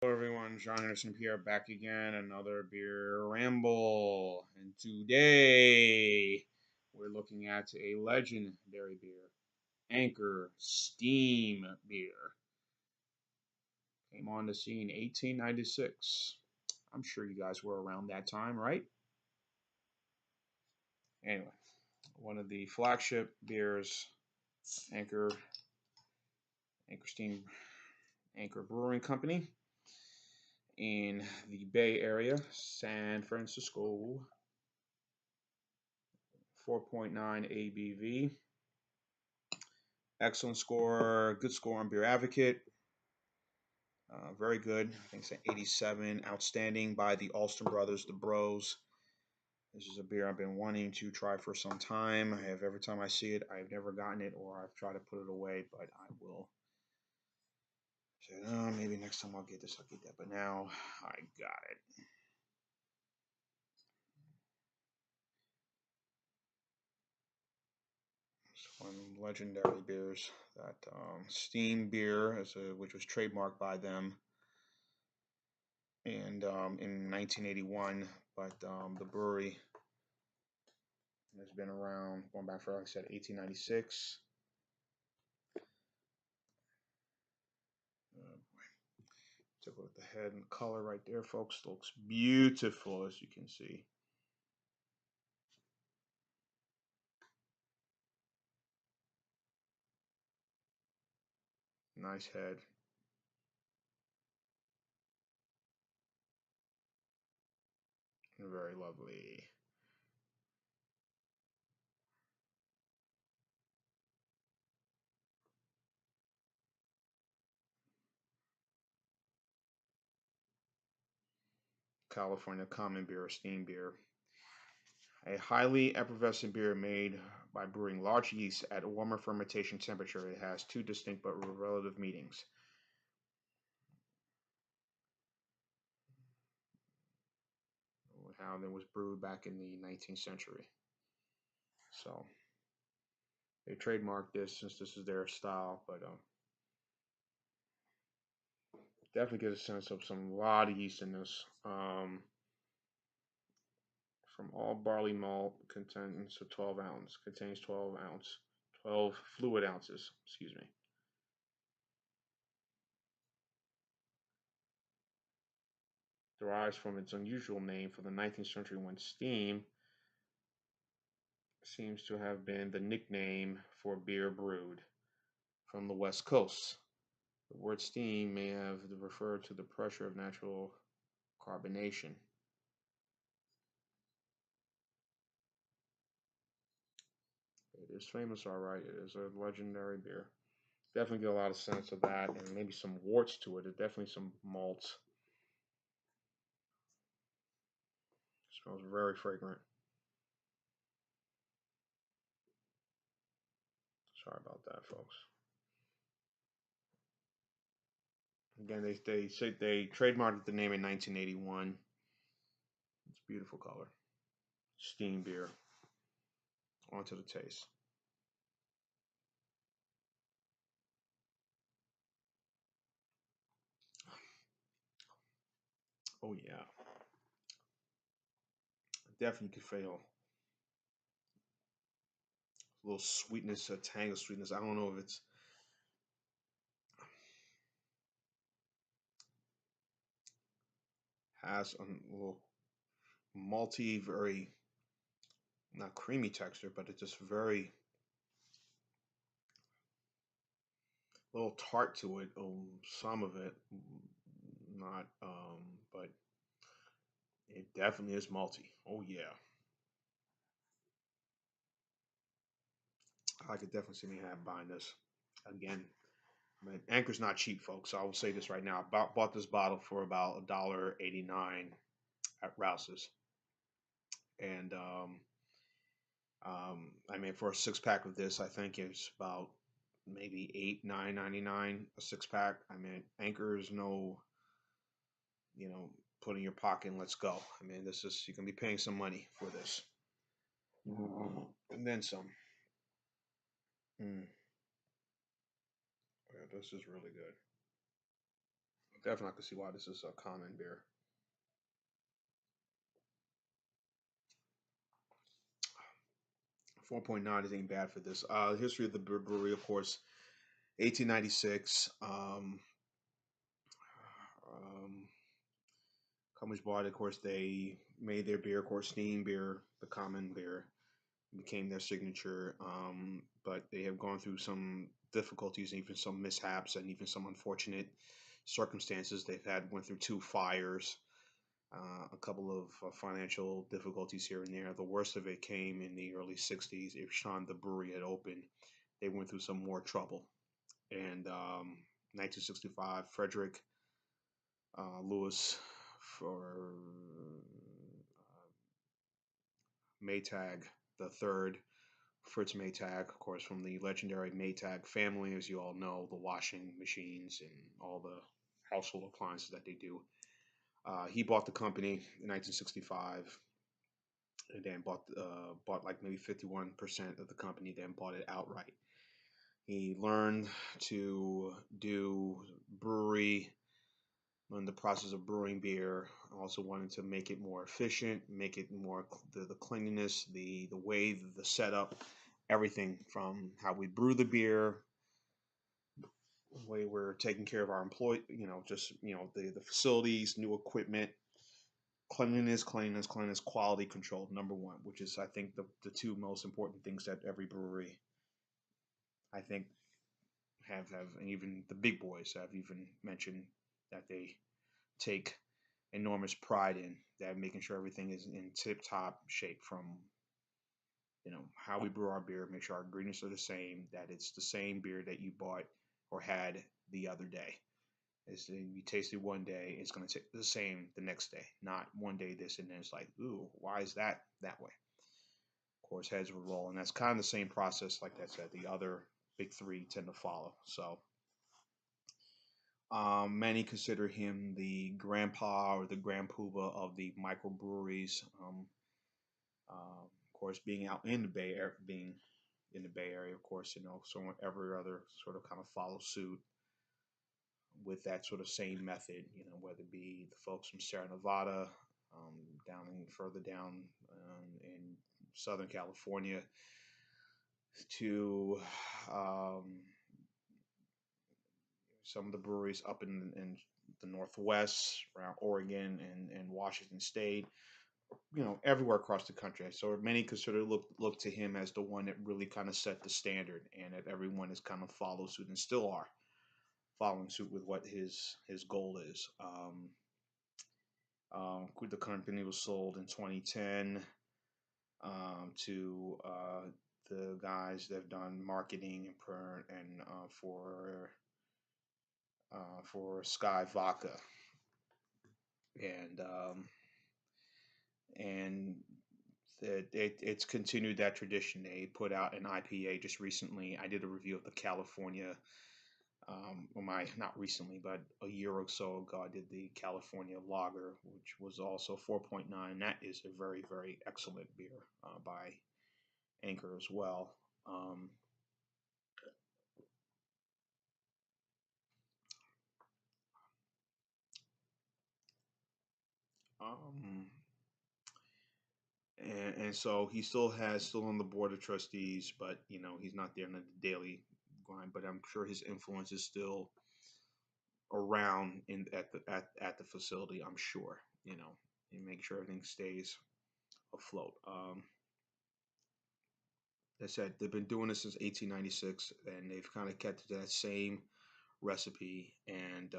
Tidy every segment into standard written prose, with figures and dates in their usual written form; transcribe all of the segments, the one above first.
Hello everyone, John Anderson here back again, another beer ramble. And today we're looking at a legendary beer, Anchor Steam Beer. Came on the scene 1896. I'm sure you guys were around that time, right? Anyway, one of the flagship beers, Anchor Steam Anchor Brewing Company in the Bay Area, San Francisco. 4.9 ABV. Excellent score, good score on Beer Advocate. Very good. I think it's an 87. Outstanding by the Alston brothers, the Bros. This is a beer I've been wanting to try for some time. I have every time I see it, I've never gotten it or I've tried to put it away, but I will. Say, oh, maybe next time I'll get this, I'll get that. But now I got it. It's one legendary beers. That Steam beer, which was trademarked by them. And in 1981, but the brewery has been around going back for, like I said, 1896. Take a look at the head and color right there, folks. Looks beautiful, as you can see. Nice head. Very lovely. California common beer, steam beer. A highly effervescent beer made by brewing large yeast at a warmer fermentation temperature. It has two distinct but relative meanings. How it was brewed back in the 19th century. So they trademarked this since this is their style, but definitely get a sense of some lot of yeast in this. From all barley malt contains 12 ounce, contains 12 fluid ounces, excuse me. Derives from its unusual name for the 19th century when steam seems to have been the nickname for beer brewed from the West Coast. The word steam may have referred to the pressure of natural carbonation. It is famous, all right. It is a legendary beer. Definitely get a lot of sense of that, and maybe some warts to it. There's definitely some malts. It smells very fragrant. Sorry about that, folks. Again, they say they trademarked the name in 1981. It's a beautiful color. Steam beer. Onto the taste. Oh yeah, definitely could feel a little sweetness, a tang of sweetness. I don't know if it's has a little malty, very not creamy texture, but it's just very little tart to it. Some of it, not, but it definitely is malty. Oh yeah, I could definitely see me buying this again. I mean, Anchor's not cheap, folks. So I will say this right now. I bought this bottle for about $1.89 at Rouse's, and I mean, for a six pack of this, I think it's about maybe $8, $9.99 a six pack. I mean, Anchor is no, put in your pocket and let's go. I mean, this is you can be paying some money for this, and then some. Mm, yeah, this is really good. definitely I can see why this is a common beer. 4.9 is ain't bad for this. History of the brewery, of course, 1896. Um, Companies bought it. Of course, they made their beer. Of course, steam beer, the common beer, became their signature. But they have gone through some difficulties, even some mishaps, and even some unfortunate circumstances. They've had went through two fires, a couple of financial difficulties here and there. The worst of it came in the early '60s. If Sean the brewery had opened, they went through some more trouble. And 1965, Frederick Lewis for Maytag the third, Fritz Maytag, of course, from the legendary Maytag family, as you all know, the washing machines and all the household appliances that they do. He bought the company in 1965, and then bought like maybe 51% of the company, then bought it outright. He learned to do brewery, learned the process of brewing beer. Also wanted to make it more efficient, make it more the cleanliness, the way, the setup, everything from how we brew the beer, the way we're taking care of our employee, just the facilities, new equipment, cleanliness, cleanliness, cleanliness, quality control, number one, which is I think the two most important things that every brewery I think have, and even the big boys have even mentioned that they take enormous pride in, that making sure everything is in tip top shape, from how we brew our beer, make sure our ingredients are the same, that it's the same beer that you bought or had the other day. Is you taste it one day, it's going to taste the same the next day, not one day this and then it's like, ooh, why is that way? Of course, heads will roll, and that's kind of the same process. Like I said, the other big three tend to follow. So many consider him the grandpa or the grandpooba of the microbreweries. Of course, being out in the Bay Area, being in the Bay Area, of course, so every other sort of kind of follow suit with that sort of same method. Whether it be the folks from Sierra Nevada, down in further down in Southern California, to some of the breweries up in the Northwest, around Oregon and Washington State, everywhere across the country. So many consider look to him as the one that really kind of set the standard, and that everyone has kind of followed suit and still are following suit with what his goal is. The company was sold in 2010 to the guys that have done marketing and for Sky Vodka, and and it's continued that tradition. They put out an IPA just recently. I did a review of the California. Not recently, but a year or so ago, I did the California Lager, which was also 4.9. That is a very, very excellent beer by Anchor as well. Um, um, and so he still on the board of trustees, but he's not there in the daily grind. But I'm sure his influence is still around at the facility. I'm sure, and make sure everything stays afloat. They said they've been doing this since 1896, and they've kind of kept that same recipe. And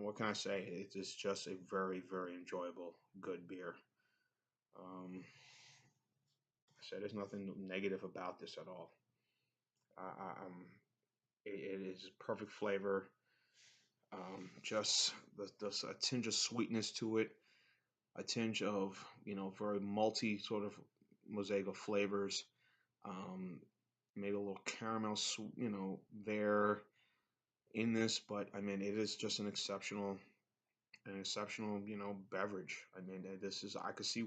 what can I say? It's just a very, very enjoyable, good beer. I said there's nothing negative about this at all. It is perfect flavor. Just a tinge of sweetness to it, a tinge of very malty sort of mosaic of flavors. Um, Maybe a little caramel, there in this, but I mean, it is just an exceptional, beverage. I mean, I could see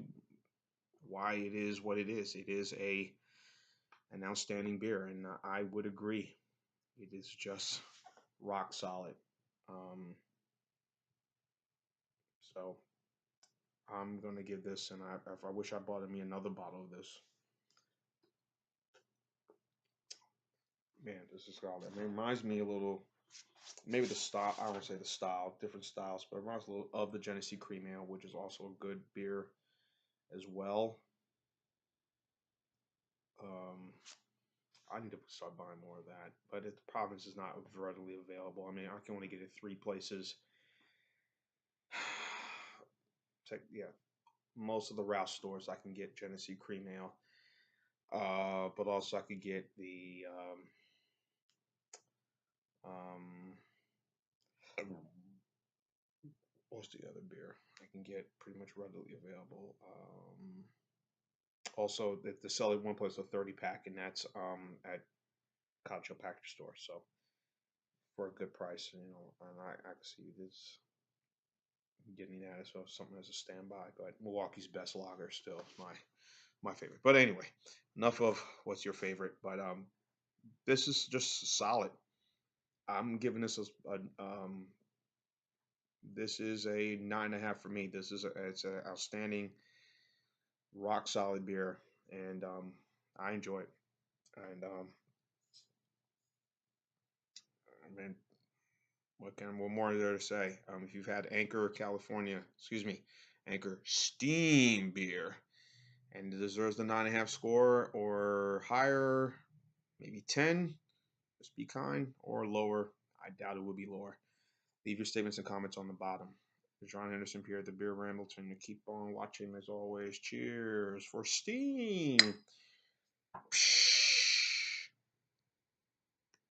why it is what it is. It is an outstanding beer, and I would agree. It is just rock solid. Um, so I'm gonna give this, and I wish I bought me another bottle of this. Man, this is solid. It reminds me a little, maybe the style. I won't say the style, different styles, but it reminds me a little of the Genesee Cream Ale, which is also a good beer as well. Um, I need to start buying more of that, but the problem is it's not readily available. I mean, I can only get it 3 places. Yeah, most of the Rouse stores I can get Genesee Cream Ale, but also I could get the um, what's the other beer I can get pretty much readily available. Also, the cellar one place a 30 pack, and that's at Concho Package Store. So for a good price, and I can see this getting that as well, something as a standby. But Milwaukee's best lager still is my favorite. But anyway, enough of what's your favorite. But this is just solid. I'm giving this is a 9.5 for me. It's an outstanding, rock solid beer, and I enjoy it. And I mean, what more is there to say? If you've had Anchor California, excuse me, Anchor Steam beer, and it deserves the 9.5 score or higher, maybe 10. Just be kind, or lower. I doubt it will be lower. Leave your statements and comments on the bottom. John Henderson Pierre, the Beer Rambleton. To keep on watching as always. Cheers for Steam.